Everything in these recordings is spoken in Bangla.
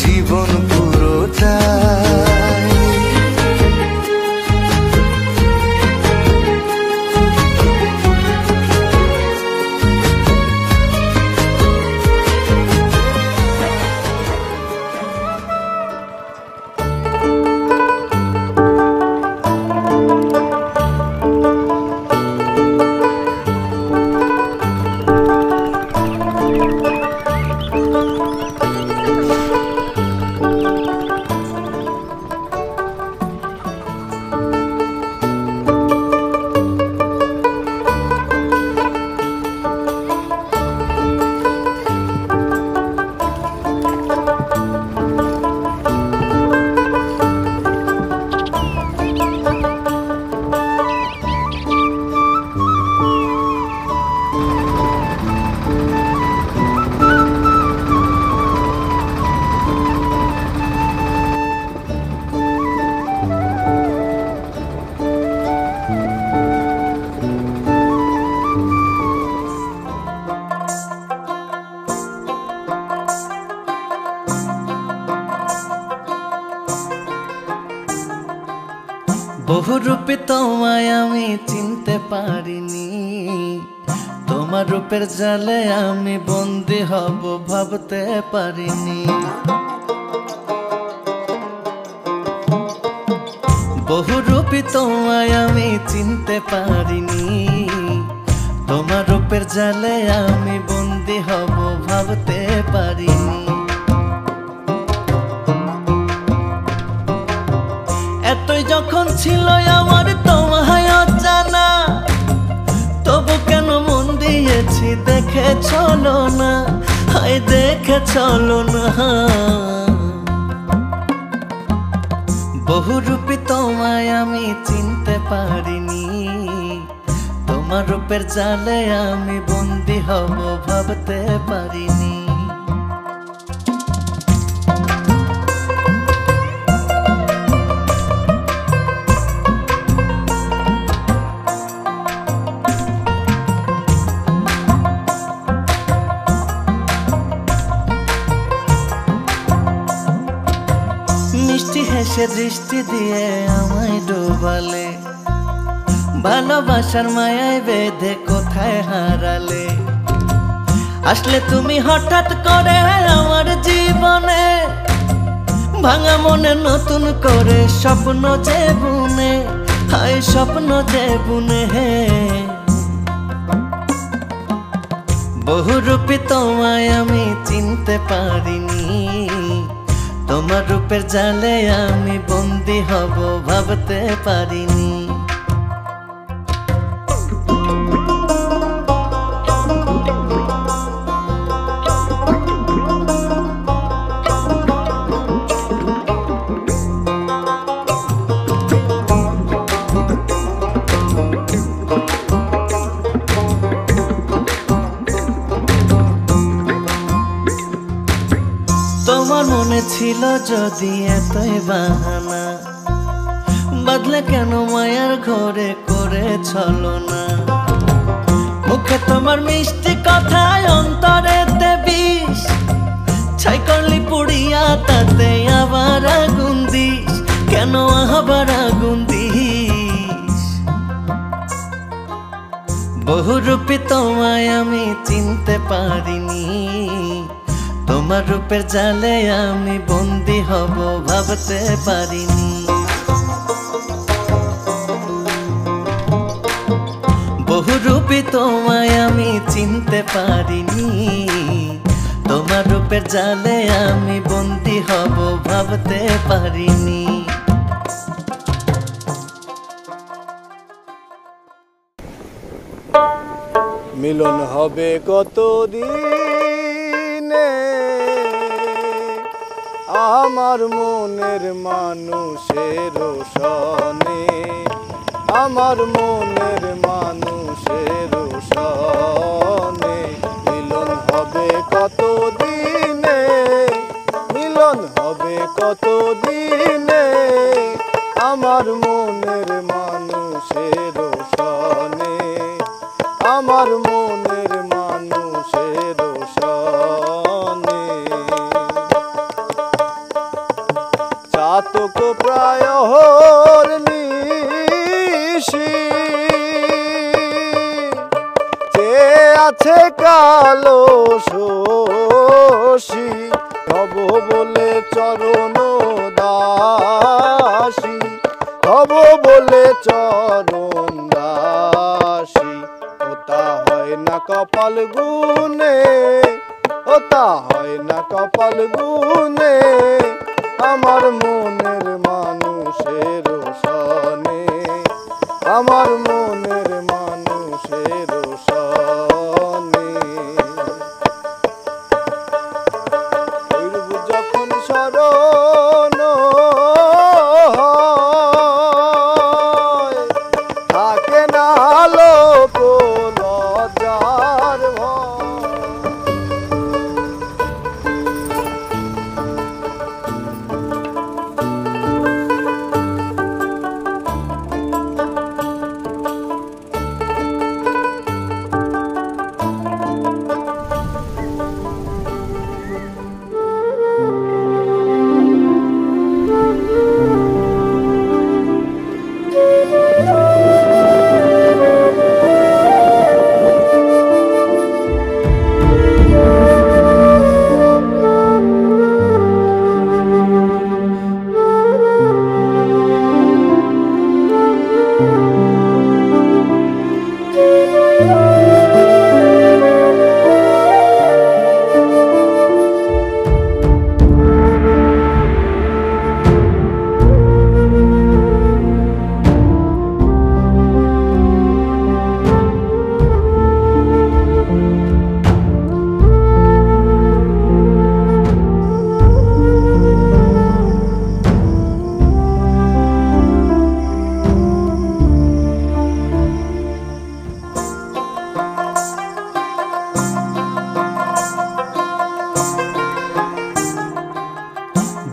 জীবন পুরো চাই। বহুরূপে তোমায় আমি চিনতে পারিনি, তোমার রূপের জালে আমি বন্দী হব ভাবতে পারিনি। বহুরূপে তোমায় আমি চিনতে পারিনি, তোমার রূপের জালে আমি বন্দী হব ভাবতে পারিনি। এতই যখন ছিল আমার তোমায় অজানা, তবু কেন মন দিয়েছি দেখে চলো না, হায় দেখে চলো না। বহুরূপী তোমায় আমি চিনতে পারিনি, তোমার রূপের জালে আমি বন্দী হব ভাবতে পারিনি। মিষ্টি হেসে দৃষ্টি দিয়ে আমায় ডোবালে, ভালোবাসার মায়ায় বেঁধে কোথায় হারালে। আসলে তুমি হঠাৎ করে আমার জীবনে, ভাঙা মনে নতুন করে স্বপ্ন যে বুনে, হায় স্বপ্ন যে বুনে। বহুরূপী তোমায় আমি চিনতে পারিনি, তোমার রূপের জালে আমি বন্দী হব ভাবতে পারিনি। তোমার মনে ছিল যদি এতই বাহানা, বদলে কেন মায়ার ঘরে করে ছলনা। মুখে তোমার মিষ্টি কথায় অন্তরেতে বিষ, ছাই করলি পুড়িয়া তাতে আবার আগুন দিস, কেন আবার আগুন দিস। বহুরূপী তোমায় আমি চিনতে পারিনি, তোমার রূপের জালে আমি বন্দী হব ভাবতে পারিনি। বহুরূপী তোমায় আমি চিনতে পারিনি, তোমার রূপের জালে আমি বন্দী হব ভাবতে পারিনি। মিলন হবে কতদিনে আমার মনের মানুষের সনে, আমার মনের মানুষের সনে। মিলন হবে কতদিনে, মিলন হবে কতদিনে আমার মনের মানুষের সনে, আমার মনের মানুষের সনে। ভালো শোষী হব বলে চরণ দাসী হব বলে চরণ দাসী ওটা হয় না কপাল গুনে ওটা হয় না কপাল গুনে আমার মনের মানুষের সনে আমার মনের মানুষের সনে ওইরূপ যখন স্মরণ হয়, থাকে না লোক লজ্জার ভয়।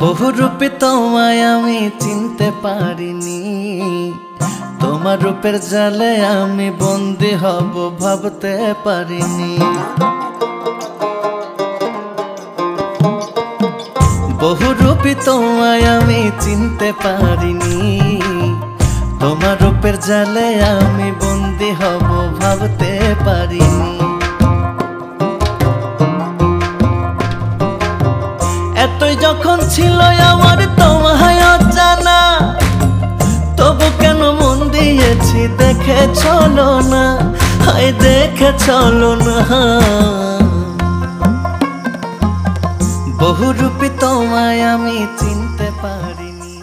বহুরূপে তোমায় আমি চিনতে পারিনি, তোমার রূপের জালে আমি বন্দী হব ভাবতে পারিনি। বহুরূপে তোমায় আমি চিনতে পারিনি, তোমার রূপের জালে আমি বন্দী হব ভাবতে পারিনি। এতই যখন ছিল আমার তোমায় অজানা, তবু কেন মন দিয়েছি দেখে চলো না, হায় দেখে চলো না। বহুরূপী তোমায় আমি চিনতে পারিনি।